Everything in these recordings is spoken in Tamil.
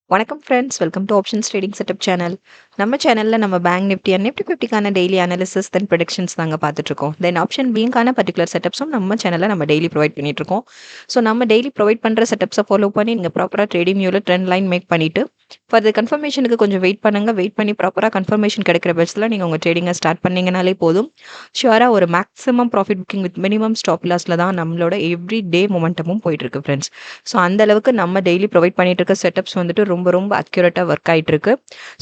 வணக்கம் friends, welcome to options trading setup channel. நம்ம சேனலில் நம்ம பேங்க் நிஃப்டி அண்ட் நிஃப்டி 50க்கான டெய்லி அனாலிசிஸ் தென் ப்ரெடிக்ஷன்ஸ் தாங்க பார்த்துட்ருக்கோம். தென் ஆப்ஷன் பீங்கான பர்டிகுலர் செட்டப்ஸும் நம்ம சேனலில் நம்ம டெய்லி ப்ரொவைட் பண்ணிட்டுருக்கோம். ஸோ நம்ம டெய்லி ப்ரொவைட் பண்ணுற செட்டப்ஸை ஃபாலோ பண்ணி நீங்கள் ப்ராப்பராக ட்ரேடிங் வியூவில் ட்ரெண்ட் லைன் மேக் பண்ணிவிட்டு ஃபார் கன்ஃபர்மேஷனுக்கு கொஞ்சம் வெயிட் பண்ணுங்கள். வெயிட் பண்ணி ப்ராப்பராக கன்ஃபர்மேஷன் கிடைக்கிற பட்சத்தில் நீங்கள் உங்கள் ட்ரேடிங்கை ஸ்டார்ட் பண்ணிங்கனாலே போதும். ஷுவராக ஒரு maximum profit booking with minimum stop லாஸில் தான் நம்மளோட எவ்ரி டே மொமெண்டமும் போயிட்டுருக்கு ஃப்ரெண்ட்ஸ். ஸோ அந்த அளவுக்கு நம்ம டெய்லி ப்ரொவைட் பண்ணிட்டு இருக்க செட்டப்ஸ் வந்துட்டு ரொம்ப ரொம்ப அக்யூரேட்டாக ஒர்க் ஆகிட்டு இருக்கு.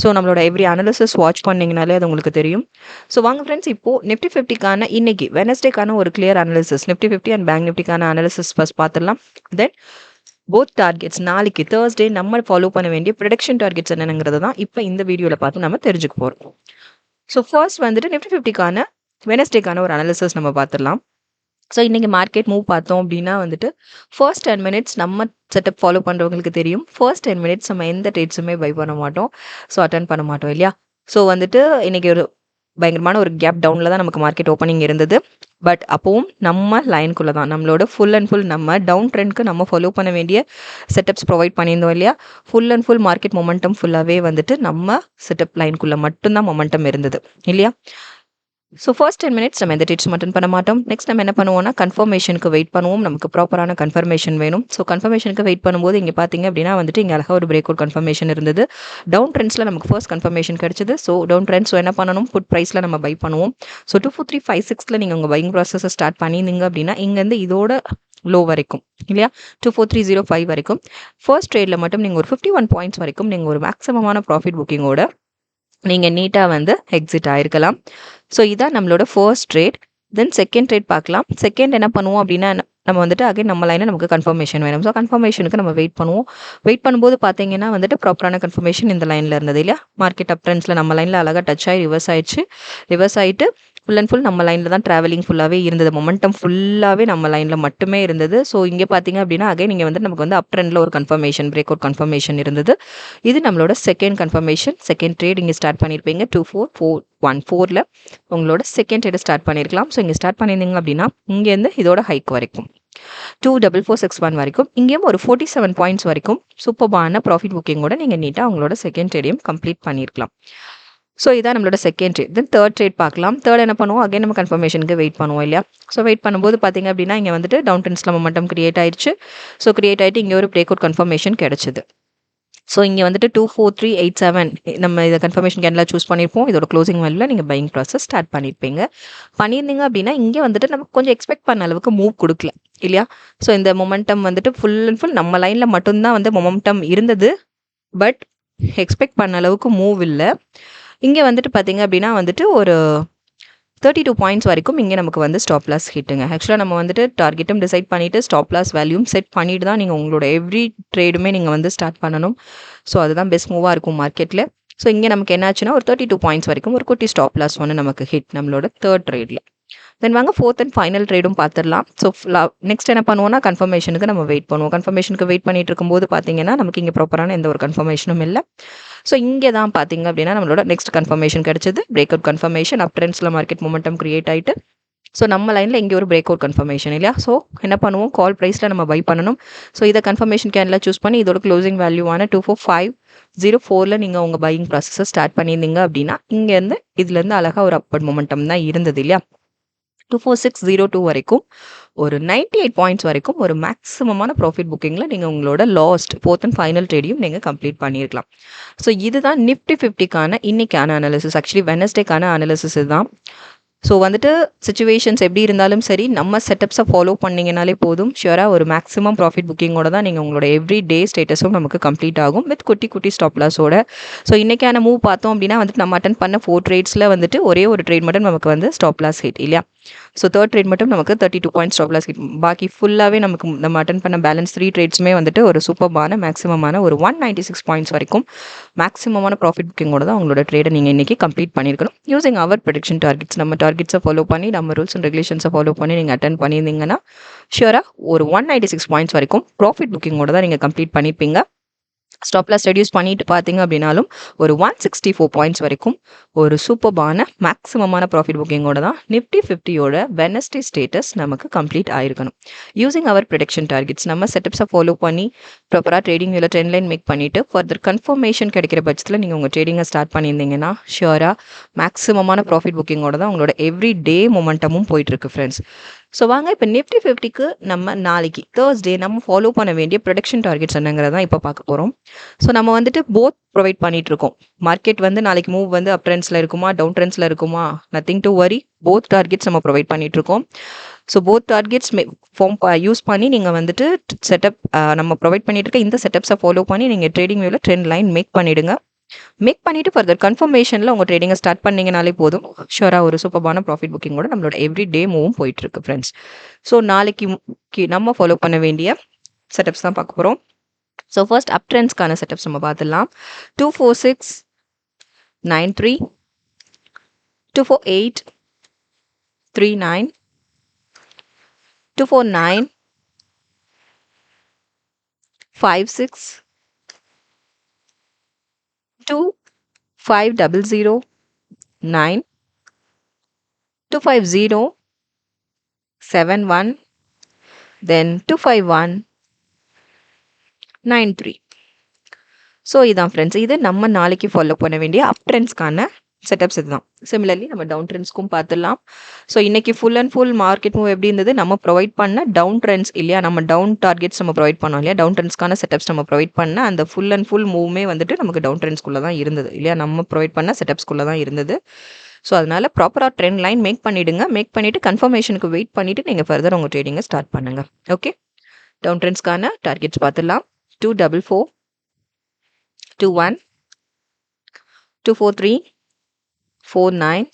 ஸோ நம்மளோட எவ்ரி அனாலிசிஸ் வாட்ச் பண்ணிங்கனாலே அது உங்களுக்கு தெரியும். ஸோ வாங்க ஃப்ரெண்ட்ஸ், இப்போது நிஃப்டி 50க்கான இன்னைக்கு வெனஸ்டேக்கான ஒரு clear analysis, Nifty 50 and bank நிஃப்டிக்கான அனாலிசிஸ் ஃபர்ஸ்ட் பார்த்துடலாம். தென் போத் டார்கெட்ஸ் நாளைக்கு தேர்ஸ்டே நம்ம ஃபாலோ பண்ண வேண்டிய ப்ரொடக்ஷன் டார்கெட்ஸ் என்னங்கிறது தான் இப்போ இந்த வீடியோவில் பார்த்து நம்ம தெரிஞ்சுக்க போகிறோம். ஸோ ஃபர்ஸ்ட் வந்துட்டு நிஃப்டி 50க்கான வெனஸ்டேக்கான ஒரு அனாலிசிஸ் நம்ம பார்த்துடலாம். ஸோ இன்றைக்கி மார்க்கெட் மூவ் பார்த்தோம் அப்படின்னா வந்துட்டு ஃபர்ஸ்ட் 10 மினிட்ஸ் நம்ம செட்டப் ஃபாலோ பண்ணுறவங்களுக்கு தெரியும். ஃபர்ஸ்ட் 10 மினிட்ஸ் நம்ம எந்த ட்ரேட்ஸுமே பை பண்ண மாட்டோம், ஸோ அட்டன் பண்ண மாட்டோம் இல்லையா. ஸோ வந்துட்டு இன்றைக்கி ஒரு பயங்கரமான ஒரு கேப் டவுனில் தான் நமக்கு மார்க்கெட் ஓப்பனிங் இருந்தது. பட் அப்போவும் நம்ம லைனுக்குள்ளே தான் நம்மளோட ஃபுல் அண்ட் ஃபுல் நம்ம டவுன் ட்ரெண்ட்க்கு நம்ம ஃபாலோ பண்ண வேண்டிய செட்டப்ஸ் ப்ரொவைட் பண்ணியிருந்தோம் இல்லையா. Full and full market momentum ஃபுல்லாகவே வந்துட்டு நம்ம செட்டப் லைனுக்குள்ளே மட்டும்தான் மொமெண்டம் இருந்தது இல்லையா. ஸோ ஃபர்ஸ்ட் 10 மினிட்ஸ் நம்ம எந்த ட்ரேட்ஸும் அட்டன் பண்ண மாட்டோம். நெக்ஸ்ட் நம்ம என்ன பண்ணுவோம்னா கன்ஃபர்மேஷனுக்கு வெயிட் பண்ணுவோம். நமக்கு ப்ராப்பரான கன்ஃபர்மேஷன் வேணும். ஸோ கன்ஃபர்மேஷனுக்கு வெயிட் பண்ணும்போது இங்கே பார்த்தீங்க அப்படின்னா வந்துட்டு இங்கே அழகாக ஒரு பிரேக் அவுட் கன்ஃபர்மேஷன் இருந்தது. டவுன் ட்ரெண்ட்ஸில் நமக்கு ஃபர்ஸ்ட் கன்ஃபர்மேஷன் கிடைச்சது. ஸோ டவுன் ட்ரெண்ட்ஸ் என்ன பண்ணணும், புட் ப்ரைஸில் நம்ம பை பண்ணுவோம். ஸோ 24356 நீங்கள் உங்கள் பையிங் ப்ராசஸை ஸ்டார்ட் பண்ணியிருந்தீங்க அப்படின்னா இங்கேருந்து இதோட லோ வரைக்கும் இல்லையா 24305 வரைக்கும் ஃபர்ஸ்ட் ட்ரேடில் மட்டும் நீங்கள் ஒரு 51 பாயிண்ட்ஸ் வரைக்கும் நீங்கள் ஒரு மேக்ஸிமமான ப்ராஃபிட் புக்கிங்கோட நீங்கள் நீட்டாக வந்து எக்ஸிட் ஆகிருக்கலாம். ஸோ இதான் நம்மளோட first trade. Then second trade பார்க்கலாம். செகண்ட் என்ன பண்ணுவோம் அப்படின்னா நம்ம வந்துட்டு அகைன் நம்ம லைனில் நமக்கு கன்ஃபர்மேஷன் வேணும். ஸோ கன்ஃபர்மேஷனுக்கு நம்ம வெயிட் பண்ணுவோம். வெயிட் பண்ணும்போது பார்த்தீங்கன்னா வந்துட்டு ப்ராப்பரான கன்ஃபர்மேஷன் இந்த லைனில் இருந்தது இல்லையா. மார்க்கெட் அப் ட்ரெண்ட்ஸில் நம்ம லைனில் அழகாக டச் ஆகி ரிவர்ஸ் ஆயிடுச்சு. ரிவர்ஸ் ஆகிட்டு ஃபுல் அண்ட் ஃபுல் நம்ம லைனில் தான் ட்ராவலிங் ஃபுல்லாகவே இருந்தது. மொமெண்டம் ஃபுல்லாகவே நம்ம லைனில் மட்டுமே இருந்தது. ஸோ இங்கே பார்த்தீங்க அப்படின்னா அகைன் நீங்கள் வந்து நமக்கு வந்து அப் ட்ரெண்டில் ஒரு கன்ஃபர்மேஷன் பிரேக் அவுட் கன்ஃபர்மேஷன் இருந்தது. இது நம்மளோட செகண்ட் கன்ஃபர்மேஷன். செகண்ட் ட்ரேட் இங்கே ஸ்டார்ட் பண்ணியிருப்பீங்க 24414 உங்களோட செகண்ட் ட்ரேட் ஸ்டார்ட் பண்ணியிருக்கலாம். ஸோ இங்கே ஸ்டார்ட் பண்ணியிருந்தீங்க அப்படின்னா இங்கேருந்து இதோட ஹைக் வரைக்கும் 24461 வரைக்கும் இங்கேயும் ஒரு 47 பாயிண்ட்ஸ் வரைக்கும் சூப்பர்பான ப்ராஃபிட் புக்கிங்கோட நீங்கள் நீட்டாக உங்களோட செகண்ட் ட்ரேடையும் கம்ப்ளீட் பண்ணியிருக்கலாம். ஸோ இதான் நம்மளோட second trade. Then third trade பார்க்கலாம். தேர்ட் என்ன பண்ணுவோம், அகைன் நம்ம கன்ஃபர்மேஷனுக்கு வெயிட் பண்ணுவோம் இல்லையா. ஸோ வெயிட் பண்ணும்போது பார்த்தீங்க அப்படின்னா இங்கே வந்துட்டு டவுன் ட்ரெண்ட்ஸில் மொமெண்டம் கிரியேட் ஆயிடுச்சு. ஸோ கிரியேட் ஆகிட்டு இங்கே ஒரு பிரேக் அவுட் கன்ஃபர்மேஷன் கிடைச்சிது. ஸோ இங்கே வந்துட்டு 24387 நம்ம இதை கன்ஃபர்மேஷன் கேண்டில் சூஸ் பண்ணியிருப்போம். இதோட க்ளோசிங் வேல்யூவில் நீங்கள் பையிங் ப்ராசஸ் ஸ்டார்ட் பண்ணியிருந்தீங்க அப்படின்னா இங்கே வந்துட்டு நமக்கு கொஞ்சம் எக்ஸ்பெக்ட் பண்ண அளவுக்கு மூவ் கொடுக்கல இல்லையா. ஸோ இந்த மொமெண்டம் வந்துட்டு ஃபுல் அண்ட் ஃபுல் நம்ம லைனில் மட்டும்தான் வந்து மொமெண்டம் இருந்தது. பட் எக்ஸ்பெக்ட் பண்ண அளவுக்கு மூவ் இல்லை. இங்கே வந்துட்டு பார்த்தீங்க அப்படின்னா வந்துட்டு ஒரு 32 பாயிண்ட்ஸ் வரைக்கும் இங்கே நமக்கு வந்து ஸ்டாப் லாஸ் ஹிட்டுங்க. ஆக்சுவலாக நம்ம வந்துட்டு டார்கெட்டும் டிசைட் பண்ணிவிட்டு ஸ்டாப் லாஸ் வேல்யூம் செட் பண்ணிட்டு தான் நீங்கள் உங்களோட எவ்ரி ட்ரேடுமே நீங்கள் வந்து ஸ்டார்ட் பண்ணணும். ஸோ அதுதான் பெஸ்ட் மூவாக இருக்கும் மார்க்கெட்டில். ஸோ இங்கே நமக்கு என்னாச்சுன்னா ஒரு 32 பாயிண்ட்ஸ் வரைக்கும் ஒரு குட்டி ஸ்டாப் லாஸ் ஒன்று நமக்கு ஹிட் நம்மளோட தேர்ட் ட்ரேடில். தென் வாங்க ஃபோர்த் அண்ட் ஃபைனல் ட்ரேடும் பார்த்துடலாம். ஸோ நெக்ஸ்ட் என்ன பண்ணுவோம்னா கன்ஃபர்மேஷனுக்கு நம்ம வெயிட் பண்ணுவோம். கன்ஃபர்மேஷனுக்கு வெயிட் பண்ணிட்டு இருக்கும்போது பார்த்தீங்கன்னா நமக்கு இங்கே ப்ராப்பரான எந்த ஒரு கன்ஃபர்மேஷனும் இல்லை. ஸோ இங்கே தான் பார்த்தீங்க அப்படின்னா நம்மளோட நெக்ஸ்ட் கன்ஃபர்மேஷன் கிடைச்சது. பிரேக் அவுட் கன்ஃபர்மேஷன் அப் ட்ரெண்ட்ஸில் மார்க்கெட் மொமெண்டம் கிரியேட் ஆகிட்டு ஸோ நம்ம லைனில் இங்கே ஒரு பிரேக் அவுட் கன்ஃபர்மேஷன் இல்லையா. ஸோ என்ன பண்ணுவோம், கால் ப்ரைஸில் நம்ம பை பண்ணணும். ஸோ இதை கன்ஃபர்மேஷன் கேண்டில் சூஸ் பண்ணி இதோட க்ளோசிங் வேல்யூவான 24504 நீங்கள் உங்கள் பையிங் ப்ராசஸை ஸ்டார்ட் பண்ணியிருந்தீங்க அப்படின்னா இங்கேருந்து இதுலேருந்து அழகாக ஒரு அப்பட் மொமெண்டம் தான் இருந்தது இல்லையா. 24602 வரைக்கும் ஒரு 98 பாயிண்ட்ஸ் வரைக்கும் ஒரு மேக்ஸிமமான ப்ராஃபிட் புக்கிங்கில் நீங்கள் உங்களோட லாஸ்ட் ஃபோர்த் அண்ட் ஃபைனல் ட்ரேடையும் நீங்கள் கம்ப்ளீட் பண்ணியிருக்கலாம். ஸோ இதுதான் நிஃப்டி 50க்கான இன்னைக்கான அனாலிசிஸ். ஆக்சுவலி வெனஸ்டேக்கான அனாலிசிஸ் இதுதான். ஸோ வந்துட்டு சுச்சுவேஷன்ஸ் எப்படி இருந்தாலும் சரி நம்ம செட்டப்ஸை ஃபாலோ பண்ணிங்கனாலே போதும். ஷியராக ஒரு மேக்ஸிமம் ப்ராஃபிட் புக்கிங்கோட தான் நீங்கள் உங்களோட எவ்ரி டே ஸ்டேட்டஸும் நமக்கு கம்ப்ளீட் ஆகும் வித் குட்டி குட்டி ஸ்டாப் லாஸோட. ஸோ இன்றைக்கான மூவ் பார்த்தோம் அப்படின்னா வந்துட்டு நம்ம அட்டன் பண்ண 4 ட்ரேட்ஸில் வந்துட்டு ஒரே ஒரு ட்ரேட் மட்டும் நமக்கு வந்து ஸ்டாப் லாஸ் ஹிட் இல்லையா. ஸோ தேர்ட் ட்ரேட் மட்டும் நமக்கு 32 பாயிண்ட்ஸ் ஸ்டாப் லாஸ் ஹிட். பாக்கி ஃபுல்லாகவே நமக்கு நம்ம அட்டன் பண்ண பேலன்ஸ் 3 ட்ரேட்ஸுமே வந்துட்டு ஒரு சூப்பர்பான மேக்ஸிமமான ஒரு 196 பாயிண்ட்ஸ் வரைக்கும் மேக்ஸிமமான ப்ராஃபிட் புக்கிங்கோட தான் உங்களோட ட்ரேடை நீங்கள் இன்றைக்கி கம்ப்ளீட் பண்ணியிருக்கணும். யூசிங் அவர் ப்ரெடிக்ஷன் டார்கெட்ஸ் நம்ம டார்கெட்ஸை ஃபாலோ பண்ணி நம்ம ரூல்ஸ் அண்ட் ரெகுலேஷன்ஸை ஃபாலோ பண்ணி நீங்கள் அட்டன் பண்ணியிருந்தீங்கன்னா ஷியராக ஒரு 196 பாயிண்ட்ஸ் வரைக்கும் ப்ராஃபிட் புக்கிங்கோட தான் நீங்கள் கம்ப்ளீட் பண்ணியிருப்பீங்க. ஸ்டாப் லாஸ் ரெடியூஸ் பண்ணிட்டு பார்த்தீங்க அப்படின்னாலும் ஒரு 164 பாயிண்ட்ஸ் வரைக்கும் ஒரு சூப்பர்பான மேக்ஸிமமான ப்ராஃபிட் புக்கிங்கோட தான் நிஃப்டி 50யோட வெனஸ்டே ஸ்டேட்டஸ் நமக்கு கம்ப்ளீட் ஆயிருக்கணும். யூசிங் அவர் ப்ரொடக்ஷன் டார்கெட்ஸ் நம்ம செட்டப்ஸை ஃபாலோ பண்ணி ப்ராப்பராக ட்ரேடிங் வியூவில் ட்ரெண்ட் லைன் மேக் பண்ணிவிட்டு ஃபர்தர் கன்ஃபர்மேஷன் கிடைக்கிற பட்சத்தில் நீங்கள் உங்கள் ட்ரேடிங்கை ஸ்டார்ட் பண்ணியிருந்தீங்கன்னா ஷியோராக மேக்ஸிமமான ப்ராஃபிட் புக்கிங்கோட தான் உங்களோட எவ்ரி டே மொமெண்டமும் போயிட்டுருக்கு ஃப்ரெண்ட்ஸ். ஸோ வாங்க இப்போ நிஃப்டி 50க்கு நம்ம நாளைக்கு தேர்ஸ்டே நம்ம ஃபாலோ பண்ண வேண்டிய ப்ரொடக்ஷன் டார்கெட்ஸ் என்னங்கிறத தான் இப்போ பார்க்க போகிறோம். ஸோ நம்ம வந்துட்டு போத் ப்ரொவைட் பண்ணிட்டு இருக்கோம். மார்க்கெட் வந்து நாளைக்கு மூவ் வந்து அப் ட்ரெண்ட்ஸில் இருக்குமா டவுன் ட்ரெண்ட்ஸில் இருக்குமா, nothing to worry, both targets நம்ம ப்ரொவைட் பண்ணிட்டு இருக்கோம். So both targets form use பண்ணி நீங்கள் வந்துட்டு செட்டப் நம்ம ப்ரொவைட் பண்ணிட்டு இருக்க இந்த செட்டப்ஸை ஃபாலோ பண்ணி நீங்கள் ட்ரேடிங் வியூவில் ட்ரெண்ட் லைன் மேக் பண்ணிடுங்க. மேக் பண்ணிட்டு ஃபர்தர் கன்ஃபர்மேஷனில் உங்கள் ட்ரேடிங்கை ஸ்டார்ட் பண்ணிங்கனாலே போதும், ஷோராக ஒரு சூப்பரான ப்ராஃபிட் புக்கிங்கோட நம்மளோட எவ்ரி டே மூவும் போயிட்டுருக்கு ஃப்ரெண்ட்ஸ். ஸோ நாளைக்கு நம்ம ஃபாலோ பண்ண வேண்டிய செட்டப்ஸ் தான் பார்க்க போகிறோம். ஸோ ஃபர்ஸ்ட் அப் ட்ரெண்ட்ஸ்க்கான செட்டப்ஸ் நம்ம பார்த்துடலாம். 246, 93, 248, 39, 249, 56, 2500, 9, 250, 71, then 251, 93. ஸோ இதான் ஃப்ரெண்ட்ஸ், இது நம்ம நாளைக்கு ஃபாலோ பண்ண வேண்டிய அப் ட்ரெண்ட்ஸ்க்கான செட்டப்ஸ் இதுதான். சிமிலர்லி நம்ம டவுன் ட்ரெண்ட்ஸ்க்கும் பார்த்துடலாம். ஸோ இன்னைக்கு full and full market move எப்படி இருந்தது, நம்ம ப்ரொவைட் பண்ண டவுன் ட்ரெண்ட்ஸ் இல்லையா, நம்ம டவுன் டார்கெட்ஸ் நம்ம ப்ரொவைட் பண்ணோம் இல்லையா, டவுன் ட்ரெண்ட்ஸ்க்கான செட்டப்ஸ் நம்ம ப்ரொவைட் பண்ண அந்த ஃபுல் அண்ட் ஃபுல் மூவ்மே வந்துட்டு நமக்கு டவுன் ட்ரெண்ட்ஸ்குள்ளே தான் இருந்தது இல்லையா, நம்ம ப்ரொவைட் பண்ண செட்டப்ஸ்குள்ளே தான் இருந்தது. ஸோ அதனால் ப்ராப்பராக ட்ரெண்ட் லைன் மேக் பண்ணிவிடுங்க. மேக் பண்ணிவிட்டு கன்ஃபர்மேஷனுக்கு வெயிட் பண்ணிவிட்டு நீங்கள் ஃபர்தர் உங்கள் ட்ரேடிங்கை ஸ்டார்ட் பண்ணுங்கள். ஓகே, டவுன் ட்ரெண்ட்ஸ்க்கான டார்கெட்ஸ் பார்த்துடலாம். 244, 21, 243, 49,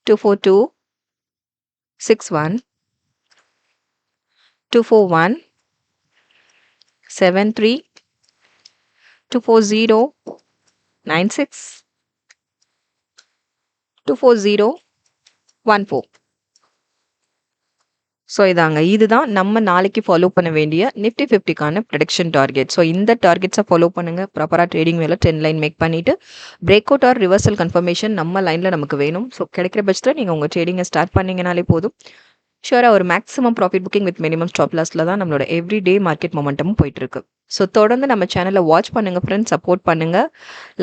242, 61, 241, 73, 240, 96, 240, 14. ஸோ இதுதான் நம்ம நாளைக்கு ஃபாலோ பண்ண வேண்டிய நிஃப்டி 50க்கான ப்ரொடக்ஷன் டார்கெட். ஸோ இந்த டார்கெட்ஸை ஃபாலோ பண்ணுங்கள். ப்ராப்பராக ட்ரேடிங் வேலை ட்ரெண்ட் லைன் மேக் பண்ணிவிட்டு breakout or reversal confirmation நம்ம லைனில் நமக்கு வேணும். ஸோ கிடைக்கிற பட்சத்தில் நீங்கள் உங்கள் ட்ரேடிங்கை ஸ்டார்ட் பண்ணிங்கனாலே போதும், ஷூராக ஒரு maximum profit booking with minimum stop லாஸில் தான் நம்மளோட எவ்ரி டே மார்க்கெட் மொமெண்டமும் போயிட்டுருக்கு. ஸோ தொடர்ந்து நம்ம சேனலை வாட்ச் பண்ணுங்கள் ஃப்ரெண்ட்ஸ், சப்போர்ட் பண்ணுங்கள்,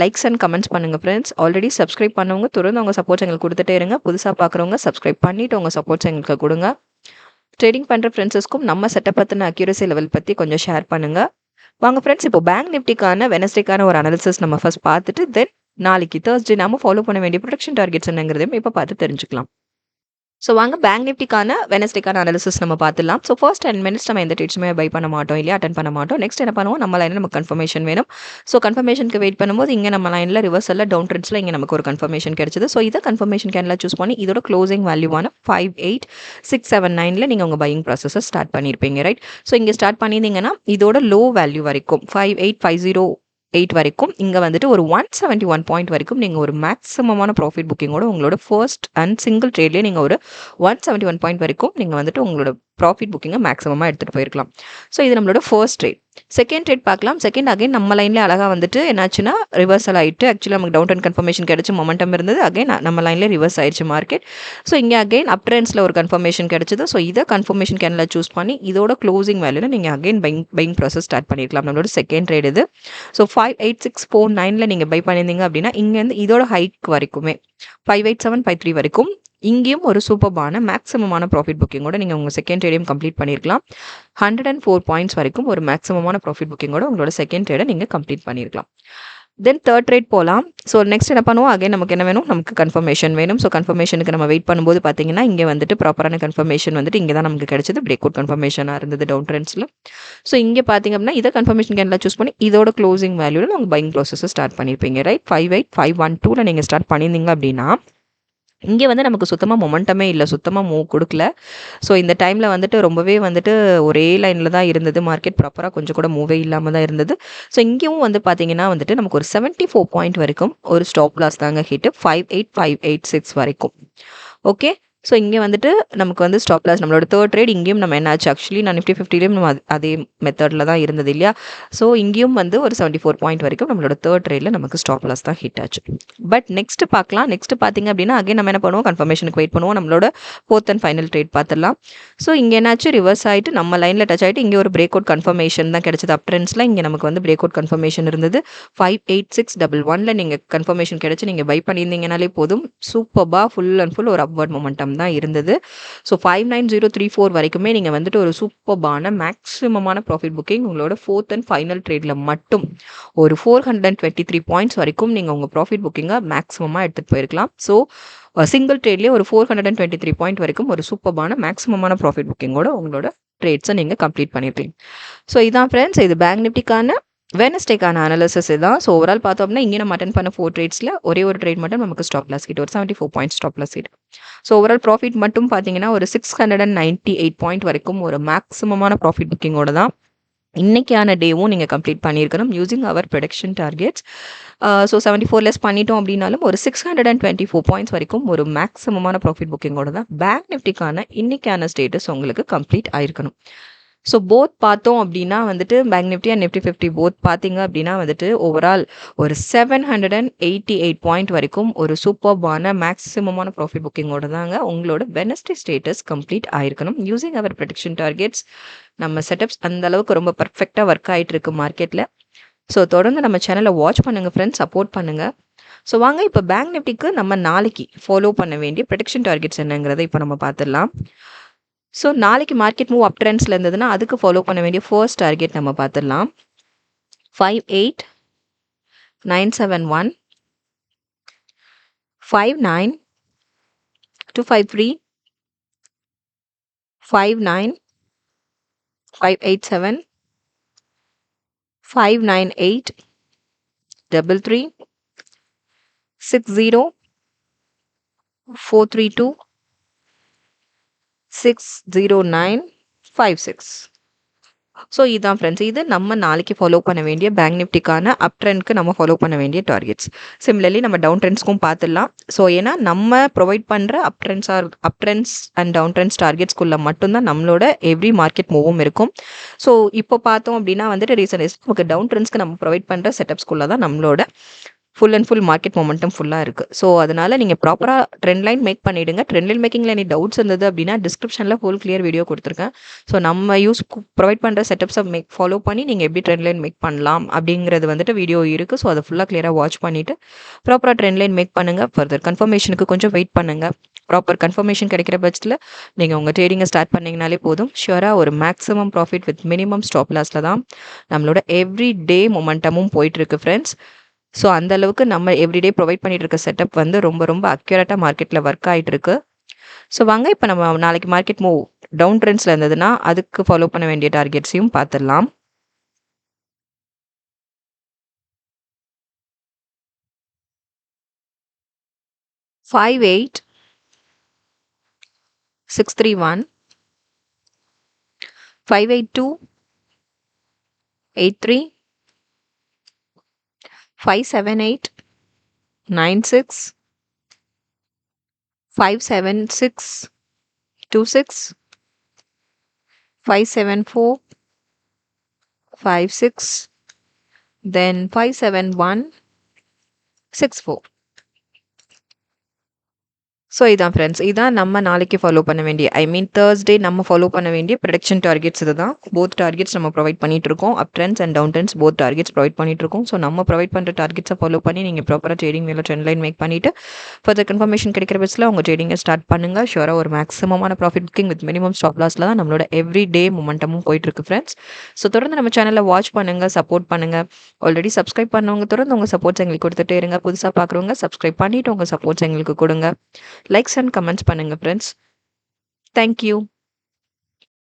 லைக்ஸ் அண்ட் கமெண்ட்ஸ் பண்ணுங்கள் ஃப்ரெண்ட்ஸ். ஆல்ரெடி சப்ஸ்கிரைப் பண்ணவங்க தொடர்ந்து உங்கள் சப்போர்ட்ஸ் எங்களுக்கு கொடுத்துட்டே இருங்க. புதுசாக பார்க்குறவங்க சப்ஸ்கிரைப் பண்ணிவிட்டு உங்கள் சப்போர்ட்ஸ் எங்களுக்கு கொடுங்க. ட்ரேடிங் பண்ணுற ஃப்ரெண்ட்ஸஸ்க்கும் நம்ம செட்டப் பற்றின அக்யூரசி லெவல் பற்றி கொஞ்சம் ஷேர் பண்ணுங்கள். வாங்க ஃப்ரெண்ட்ஸ், இப்போ பேங்க் நிஃப்டிக்கான வெனஸ்டேக்கான ஒரு அனாலிசிஸ் நம்ம ஃபர்ஸ்ட் பார்த்துட்டு தென் நாளைக்கு தேர்ஸ்டே நம்ம ஃபாலோ பண்ண வேண்டிய ப்ரொடக்ஷன் டார்கெட்ஸ் என்னங்கிறதையும் இப்போ பார்த்து தெரிஞ்சுக்கலாம். ஸோ வாங்க பேங்க் நிஃப்டிக்கான வெனஸ்டேக்கான அனாலிசிஸ் நம்ம பார்த்துலாம். ஸோ ஃபர்ஸ்ட் 10 மினிட்ஸ் நம்ம எந்த ட்ரேட்ஸுமே பை பண்ண மாட்டோம் இல்லையா, அட்டன் பண்ண மாட்டோம். நெக்ஸ்ட் என்ன பண்ணுவோம், நம்ம லைனில் நமக்கு கன்ஃபர்மேஷன் வேணும். ஸோ கன்ஃபர்மேஷனுக்கு வெயிட் பண்ணும்போது இங்கே நம்ம லைனில் ரிவர்ஸில் டவுன் ட்ரெண்ட்ஸில் இங்கே நமக்கு ஒரு கன்ஃபர்மேஷன் கிடைச்சது. ஸோ இதை கன்ஃபர்மேஷன் கேனில் சூஸ் பண்ணி இதோட க்ளோசிங் வேல்யூவான 58679 நீங்கள் உங்கள் பையிங் ப்ராசஸை ஸ்டார்ட் பண்ணியிருப்பீங்க ரைட். ஸோ இங்கே ஸ்டார்ட் பண்ணியிருந்தீங்கன்னா இதோட லோ வேல்யூ வரைக்கும் 58508 வரைக்கும் இங்கே வந்துட்டு ஒரு 171 பாயிண்ட் வரைக்கும் நீங்கள் ஒரு மேக்ஸிமமான ப்ராஃபிட் புக்கிங்கோட உங்களோட ஃபர்ஸ்ட் அண்ட் சிங்கிள் ட்ரேட்லேயே நீங்கள் ஒரு 171 பாயிண்ட் வரைக்கும் நீங்கள் வந்துட்டு உங்களோட ப்ராஃபிட் புக்கிங்கை மேக்ஸிமமாக எடுத்துகிட்டு போயிருக்கலாம். ஸோ இது நம்மளோட ஃபர்ஸ்ட் ட்ரேட். செகண்ட் ட்ரேட் பார்க்கலாம். செகண்ட் அகைன் நம்ம லைன்லேயே அழகாக வந்துட்டு என்னாச்சுன்னா ரிவர்சல் ஆகிட்டு ஆக்சுவலி நமக்கு டவுன் ட்ரெண்ட் கன்ஃபர்மேஷன் கிடச்சி மொமெண்டம் இருந்தது. அகைன் நம்ம லைன்லேயே ரிவர்ஸ் ஆயிடுச்சு மார்க்கெட். ஸோ இங்கே அகைன் அப் ட்ரெண்ட்ஸில் ஒரு கன்ஃபர்மேஷன் கிடச்சிது. ஸோ இதை கன்ஃபர்மேஷன் கேனில் சூஸ் பண்ணி இதோட க்ளோசிங் வேல்யூவில் நீங்கள் அகைன் பையிங் ப்ராசஸ் ஸ்டார்ட் பண்ணியிருக்கலாம். நம்மளோட செகண்ட் ட்ரேட் இது. ஸோ 58649 நீங்கள் பை பண்ணியிருந்தீங்க அப்படின்னா இங்கேருந்து இதோட ஹைக் வரைக்குமே 58753 வரைக்கும் இங்கேயும் ஒரு சூப்பர்பான மேக்ஸிமமான ப்ராஃபிட் புக்கிங்கோட நீங்கள் உங்கள் செகண்ட் ட்ரேடையும் கம்ப்ளீட் பண்ணியிருக்கலாம். 104 பாயிண்ட்ஸ் வரைக்கும் ஒரு மேக்ஸிமமான ப்ராஃபிட் புக்கிங்கோட உங்களோட செகண்ட் ட்ரேடை நீங்கள் கம்ப்ளீட் பண்ணியிருக்கலாம். தென் தேர்ட் ட்ரேட் போகலாம். ஸோ நெக்ஸ்ட் என்ன பண்ணுவோம், அகைன் நமக்கு என்ன வேணும், நமக்கு கன்ஃபர்மேஷன் வேணும். ஸோ கன்ஃபர்மேஷனுக்கு நம்ம வெயிட் பண்ணும்போது பார்த்தீங்கன்னா இங்கே வந்துட்டு ப்ராப்பரான கன்ஃபர்மேஷன் வந்துட்டு இங்கே தான் நமக்கு கிடைச்சது. பிரேக் அவுட் கன்ஃபர்மேஷனாக இருந்தது டவுன் ட்ரெண்ட்ஸில். ஸோ இங்கே பார்த்தீங்க அப்படின்னா இதை கன்ஃபர்மேஷன் கேனில் சூஸ் பண்ணி இதோட க்ளோசிங் வேல்யூவில் உங்கள் பையிங் ப்ராசஸை ஸ்டார்ட் பண்ணியிருப்பீங்க ரைட். 58512 நீங்கள் ஸ்டார்ட் பண்ணியிருந்தீங்க அப்படின்னா இங்கே வந்து நமக்கு சுத்தமாக மொமெண்டமே இல்லை, சுத்தமாக மூவ் கொடுக்கல. ஸோ இந்த டைமில் வந்துட்டு ரொம்பவே வந்துட்டு ஒரே லைனில் தான் இருந்தது மார்க்கெட், ப்ராப்பராக கொஞ்சம் கூட மூவே இல்லாமல் தான் இருந்தது. ஸோ இங்கேயும் வந்து பார்த்தீங்கன்னா வந்துட்டு நமக்கு ஒரு 74 பாயிண்ட் வரைக்கும் ஒரு ஸ்டாப் லாஸ் தாங்க ஹிட்டு 58586 வரைக்கும். ஓகே, ஸோ இங்கே வந்துட்டு நமக்கு வந்து ஸ்டாப் லாஸ் நம்மளோட தேர்ட் ட்ரேட் இங்கேயும் நம்ம என்னாச்சு ஆக்சுவலி நான் நிஃப்டி 50லேயும் நம்ம அதே மெத்தடில் தான் இருந்தது இல்லையா. ஸோ இங்கேயும் வந்து ஒரு 74 பாயிண்ட் வரைக்கும் நம்மளோட தேர்ட் ட்ரேடில் நமக்கு ஸ்டாப் லாஸ் தான் ஹிட் ஆச்சு. பட் நெக்ஸ்ட் பார்க்கலாம். நெக்ஸ்ட் பார்த்தீங்க அப்படின்னா அகைன் நம்ம என்ன பண்ணுவோம், கன்ஃபர்மேஷனுக்கு வெயிட் பண்ணுவோம். நம்மளோட ஃபோர்த் அண்ட் ஃபைனல் ட்ரேட் பார்த்துடலாம். ஸோ இங்கே என்னாச்சு, ரிவர்ஸ் ஆகிட்டு நம்ம லைனில் டச் ஆகிட்டு இங்கே ஒரு பிரேக் அவுட் கன்ஃபர்மேஷன் தான் கிடைச்சது. அப் ட்ரெண்ட்ஸில் இங்கே நமக்கு வந்து பிரேக் அவுட் கன்ஃபர்மேஷன் இருந்தது. 58611 நீங்கள் கன்ஃபர்மேஷன் கிடைச்சி நீங்கள் பை பண்ணியிருந்தீங்கனாலே போதும். சூப்பர்பா ஃபுல் அண்ட் ஃபுல் ஒரு அப்வர்ட் மொமெண்டம் தான் இருந்தது. ஸோ 59034 வரைக்குமே நீங்கள் வந்துட்டு ஒரு சூப்பர்பான மேக்ஸிமமான ப்ராஃபிட் புக்கிங் உங்களோட ஃபோர்த் அண்ட் ஃபைனல் ட்ரேடில் மட்டும் ஒரு 423 பாயிண்ட்ஸ் வரைக்கும் நீங்கள் உங்கள் ப்ராஃபிட் புக்கிங்கை மேக்ஸிமமாக எடுத்துகிட்டு போயிருக்கலாம். ஸோ சிங்கிள் ட்ரேட்லேயே ஒரு 423 பாயிண்ட் வரைக்கும் ஒரு சூப்பர்பான மேக்ஸிமமான ப்ராஃபிட் புக்கிங்கோட உங்களோட ட்ரேட்ஸை நீங்கள் கம்ப்ளீட் பண்ணியிருக்கீங்க. ஸோ இதான் ஃப்ரெண்ட்ஸ், இது பேங்க் நிஃப்டிக்கான வெனஸ்டேக்கான அனாலிசிஸ் தான். ஸோ ஓவரால் பார்த்தோம் அப்படின்னா இங்கே நம்ம அட்டன் பண்ண 4 ட்ரேட்ஸில் ஒரே ஒரு ட்ரேட் மட்டும் நமக்கு ஸ்டாப் லாஸ் கிட்ட ஒரு 74 பாயிண்ட் ஸ்டாப் லாஸ் கிட்ட. ஸோ ஓவரால் ப்ராஃபிட் மட்டும் பார்த்தீங்கன்னா ஒரு 698 பாயிண்ட் வரைக்கும் ஒரு மேக்ஸிமமான ப்ராஃபிட் புக்கிங்கோட தான் இன்னைக்கான டேவும் நீங்கள் கம்ப்ளீட் பண்ணியிருக்கணும் யூசிங் அவர் ப்ரொடக்ஷன் டார்கெட்ஸ். ஸோ 74 லெஸ் பண்ணிட்டோம் அப்படின்னாலும் ஒரு 624 பாயிண்ட்ஸ் வரைக்கும் ஒரு மேக்ஸிமமான ப்ராஃபிட் புக்கிங்கோட தான் பேங்க் நிஃப்டிக்கான இன்னைக்கான ஸ்டேட்டஸ் உங்களுக்கு கம்ப்ளீட் ஆயிருக்கணும். ஸோ போத் பார்த்தோம் அப்படின்னா வந்துட்டு bank Nifty and Nifty 50 both பார்த்தீங்க அப்படின்னா வந்துட்டு ஓவரால் ஒரு 788 பாயிண்ட் வரைக்கும் ஒரு சூப்பர்பான மேக்ஸிமமான ப்ராஃபிட் புக்கிங்கோட தாங்க உங்களோட வெனஸ்டே ஸ்டேட்டஸ் கம்ப்ளீட் ஆயிருக்கணும் யூசிங் அவர் ப்ரொடக்ஷன் டார்கெட்ஸ். நம்ம செட்டப்ஸ் அந்த அளவுக்கு ரொம்ப பர்ஃபெக்டாக ஒர்க் ஆகிட்டு இருக்கு மார்க்கெட்டில். ஸோ தொடர்ந்து நம்ம சேனலை வாட்ச் பண்ணுங்கள் ஃப்ரெண்ட்ஸ், சப்போர்ட் பண்ணுங்கள். ஸோ வாங்க இப்போ பேங்க் நிஃப்டிக்கு நம்ம நாளைக்கு ஃபாலோ பண்ண வேண்டிய ப்ரொடக்ஷன் டார்கெட்ஸ் என்னங்கிறத இப்போ நம்ம பார்த்துடலாம். ஸோ நாளைக்கு மார்க்கெட் மூவ் அப் ட்ரெண்ட்ஸில் இருந்ததுன்னா அதுக்கு ஃபாலோ பண்ண வேண்டிய ஃபர்ஸ்ட் டார்கெட் நம்ம பார்த்துடலாம். 58971 59 253 59 587 598 33 60 432 60956. ஸோ இதுதான் ஃப்ரெண்ட்ஸ், இது நம்ம நாளைக்கு ஃபாலோ பண்ண வேண்டிய பேங்க் நிஃப்டிக்கான அப் ட்ரெண்ட்க்கு நம்ம ஃபாலோ பண்ண வேண்டிய டார்கெட்ஸ். சிமிலர்லி நம்ம டவுன் ட்ரெண்ட்ஸ்க்கும் பார்த்துடலாம். ஸோ ஏன்னா நம்ம ப்ரொவைட் பண்ணுற அப் ட்ரெண்ட்ஸ் அண்ட் டவுன் ட்ரெண்ட்ஸ் டார்கெட்ஸ்குள்ளே மட்டும்தான் நம்மளோட எவ்ரி மார்க்கெட் மூவும் இருக்கும். ஸோ இப்போ பார்த்தோம் அப்படின்னா வந்துட்டு ரீசன்ட் நமக்கு டவுன் ட்ரெண்ட்ஸ்க்கு நம்ம ப்ரொவைட் பண்ணுற செட்டப்ஸ்குள்ளே தான் நம்மளோட full and full market momentum ஃபுல்லாக இருக்குது. ஸோ அதனால் நீங்கள் ப்ராப்பராக ட்ரெண்ட் லைன் மேக் பண்ணிவிடுங்க. ட்ரெண்ட் லைன் மேக்கிங்கில் எனி டவுட்ஸ் இருந்தது அப்படின்னா டிஸ்கிரிப்ஷனில் ஃபுல் கிளியர் வீடியோ கொடுத்துருக்கேன். ஸோ நம்ம ப்ரொவைட் பண்ணுற செட்டப்ஸை ஃபாலோ பண்ணி நீங்கள் எப்படி ட்ரெண்ட் லைன் மேக் பண்ணலாம் அப்படிங்கிறது வந்துட்டு வீடியோ இருக்குது. ஸோ அதை ஃபுல்லாக கிளியராக வாட்ச் பண்ணிவிட்டு ப்ராப்பராக ட்ரெண்ட் லைன் மேக் பண்ணுங்கள். ஃபர்தர் கன்ஃபர்மேஷனுக்கு கொஞ்சம் வெயிட் பண்ணுங்கள். ப்ராப்பர் கன்ஃபர்மேஷன் கிடைக்கிற பட்சத்தில் நீங்கள் உங்கள் ட்ரேடிங்கை ஸ்டார்ட் பண்ணிங்கனாலே போதும். ஷுவராக ஒரு maximum profit with minimum stop லாஸில் தான் நம்மளோட எவ்ரி டே மொமெண்டமும் போயிட்டுருக்கு ஃப்ரெண்ட்ஸ். ஸோ அந்த அளவுக்கு நம்ம எவ்ரிடே ப்ரொவைட் பண்ணிட்டு இருக்க செட்டப் வந்து ரொம்ப ரொம்ப அக்யூரேட்டாக மார்க்கெட்டில் ஒர்க் ஆகிட்டு இருக்கு. ஸோ வாங்க இப்போ நம்ம நாளைக்கு மார்க்கெட் மூவ் டவுன் ட்ரெண்ட்ஸில் இருந்ததுன்னா அதுக்கு ஃபாலோ பண்ண வேண்டிய டார்கெட்ஸையும் பார்த்துடலாம். Five 631 582 83 578 96 576 26 574 56 then 571 64. ஸோ இதான் ஃப்ரெண்ட்ஸ், இதான் நம்ம நாளைக்கு ஃபாலோ பண்ண வேண்டிய தேர்ஸ்டே நம்ம ஃபாலோ பண்ண வேண்டிய ப்ரொடக்ஷன் டார்கெட்ஸ். இது தான் போத் டார்கெட்ஸ் நம்ம ப்ரொவைட் பண்ணிட்டு இருக்கோம். Up trends and down trends both targets provide பண்ணிட்டு இருக்கோம். ஸோ நம்ம ப்ரொவைட் பண்ணுற டார்கெட்ஸை ஃபாலோ பண்ணி நீங்கள் ப்ராப்பராக ட்ரேடிங் வேலை ட்ரெண்ட் லைன் மேக் பண்ணிவிட்டு ஃபர்தர் கன்ஃபர்மேஷன் கிடைக்கிற பட்சத்தில் உங்கள் ட்ரேடிங்கை ஸ்டார்ட் பண்ணுங்கள். ஷுவராக ஒரு மேக்ஸிமமான profit booking with minimum stop லாஸில் தான் நம்மளோட எவ்ரி டே மொமெண்டமும் போயிட்டு இருக்கு ஃப்ரெண்ட்ஸ். ஸோ தொடர்ந்து நம்ம சேனலில் வாட்ச் பண்ணுங்கள், சப்போர்ட் பண்ணுங்கள். ஆல்ரெடி சப்ஸ்கிரைப் பண்ணவங்க தொடர்ந்து உங்கள் சப்போர்ட்ஸ் எங்களுக்கு கொடுத்துட்டே இருங்க. புதுசாக பார்க்குறவங்க சப்ஸ்கிரைப் பண்ணிவிட்டு உங்கள் சப்போர்ட்ஸ் எங்களுக்கு கொடுங்க. லைக்ஸ் அண்ட் கமெண்ட்ஸ் பண்ணுங்க ஃப்ரெண்ட்ஸ். தேங்க்யூ.